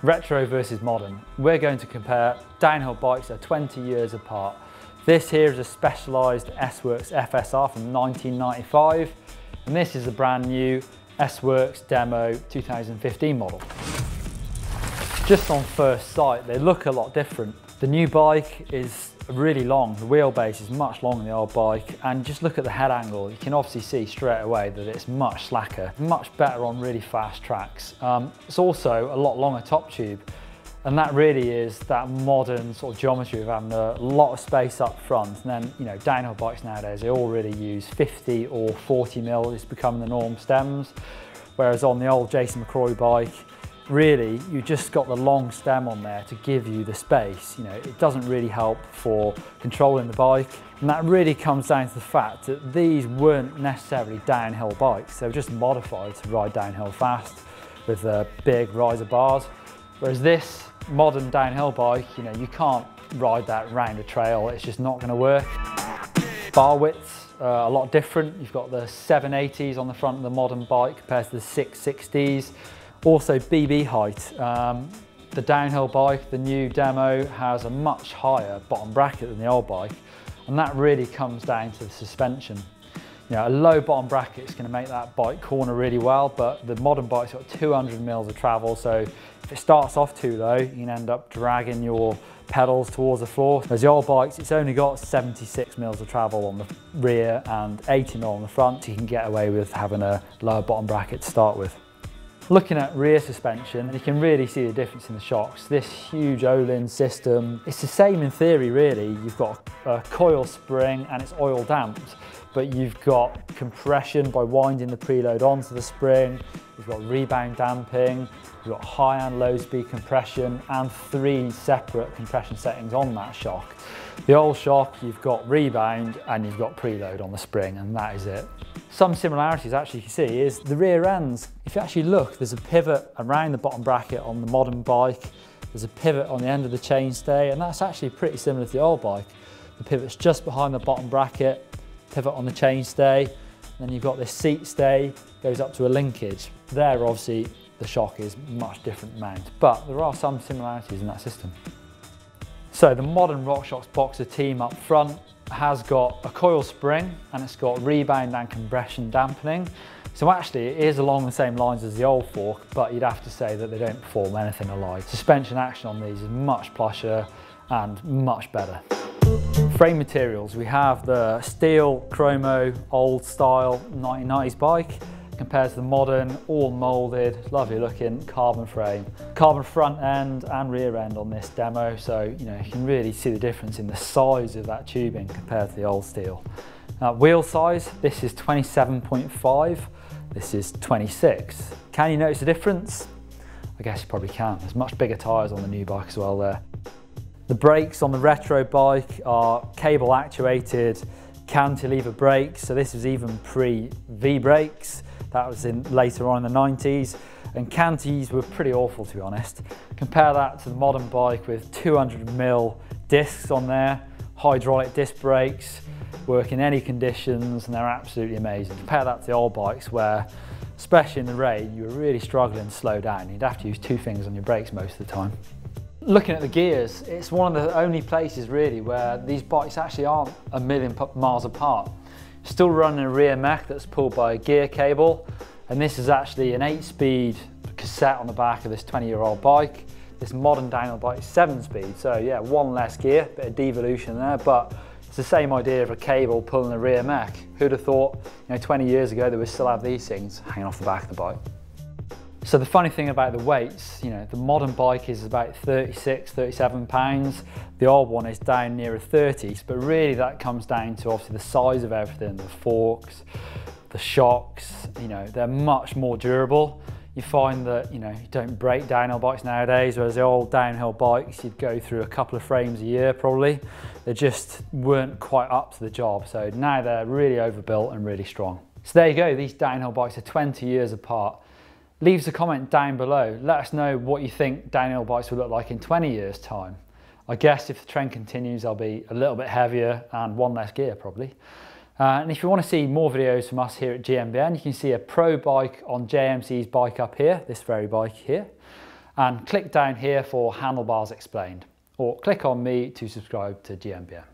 Retro versus modern. We're going to compare downhill bikes that are 20 years apart. This here is a Specialized S-Works FSR from 1995, and this is a brand new S-Works Demo 2015 model. Just on first sight, they look a lot different. The new bike is really long, the wheelbase is much longer than the old bike, and just look at the head angle, you can obviously see straight away that it's much slacker, much better on really fast tracks. It's also a lot longer top tube, and that really is that modern sort of geometry of having a lot of space up front. And then, you know, downhill bikes nowadays, they all really use 50 or 40 mil, it's becoming the norm stems, whereas on the old Jason McRoy bike, really, you just got the long stem on there to give you the space. You know, it doesn't really help for controlling the bike. And that really comes down to the fact that these weren't necessarily downhill bikes. They were just modified to ride downhill fast with big riser bars. Whereas this modern downhill bike, you know, you can't ride that round a trail. It's just not going to work. Bar widths are a lot different. You've got the 780s on the front of the modern bike compared to the 660s. Also BB height. The downhill bike, the new Demo, has a much higher bottom bracket than the old bike, and that really comes down to the suspension. You know, a low bottom bracket is going to make that bike corner really well, but the modern bike's got 200 mils of travel, so if it starts off too low, you can end up dragging your pedals towards the floor. Whereas the old bikes, it's only got 76 mils of travel on the rear and 80 mil on the front, so you can get away with having a lower bottom bracket to start with. Looking at rear suspension, you can really see the difference in the shocks. This huge Olin system, it's the same in theory really. You've got a coil spring and it's oil damped, but you've got compression by winding the preload onto the spring, you've got rebound damping, you've got high and low speed compression, and 3 separate compression settings on that shock. The old shock, you've got rebound and you've got preload on the spring, and that is it. Some similarities actually you can see is the rear ends. If you actually look, there's a pivot around the bottom bracket on the modern bike, there's a pivot on the end of the chainstay, and that's actually pretty similar to the old bike. The pivot's just behind the bottom bracket, pivot on the chainstay, then you've got this seat stay, goes up to a linkage. There obviously the shock is much different mount, but there are some similarities in that system. So the modern RockShox Boxer team up front has got a coil spring and it's got rebound and compression dampening. So actually it is along the same lines as the old fork, but you'd have to say that they don't perform anything alike. Suspension action on these is much plusher and much better. Frame materials, we have the steel chromo old style 1990s bike compared to the modern, all moulded, lovely looking carbon frame. Carbon front end and rear end on this Demo, so you know you can really see the difference in the size of that tubing compared to the old steel. Wheel size, this is 27.5, this is 26. Can you notice the difference? I guess you probably can. There's much bigger tyres on the new bike as well there. The brakes on the retro bike are cable actuated cantilever brakes, so this is even pre-V brakes. That was in later on in the 90s, and canties were pretty awful to be honest. Compare that to the modern bike with 200 mil discs on there, hydraulic disc brakes, work in any conditions, and they're absolutely amazing. Compare that to the old bikes where, especially in the rain, you were really struggling to slow down. You'd have to use 2 fingers on your brakes most of the time. Looking at the gears, it's one of the only places really where these bikes actually aren't a million miles apart. Still running a rear mech that's pulled by a gear cable, and this is actually an 8-speed cassette on the back of this 20-year-old bike. This modern downhill bike is 7-speed, so yeah, 1 less gear, bit of devolution there, but it's the same idea of a cable pulling a rear mech. Who'd have thought, you know, 20 years ago they would still have these things hanging off the back of the bike. So the funny thing about the weights, you know, the modern bike is about 36, 37 pounds. The old one is down nearer 30s, but really that comes down to obviously the size of everything, the forks, the shocks, you know, they're much more durable. You find that, you know, you don't break downhill bikes nowadays, whereas the old downhill bikes, you'd go through a couple of frames a year probably. They just weren't quite up to the job. So now they're really overbuilt and really strong. So there you go, these downhill bikes are 20 years apart. Leave us a comment down below. Let us know what you think downhill bikes will look like in 20 years time. I guess if the trend continues, they'll be a little bit heavier and 1 less gear probably. And if you want to see more videos from us here at GMBN, you can see a pro bike on JMC's bike up here, this very bike here. and click down here for Handlebars Explained, or click on me to subscribe to GMBM.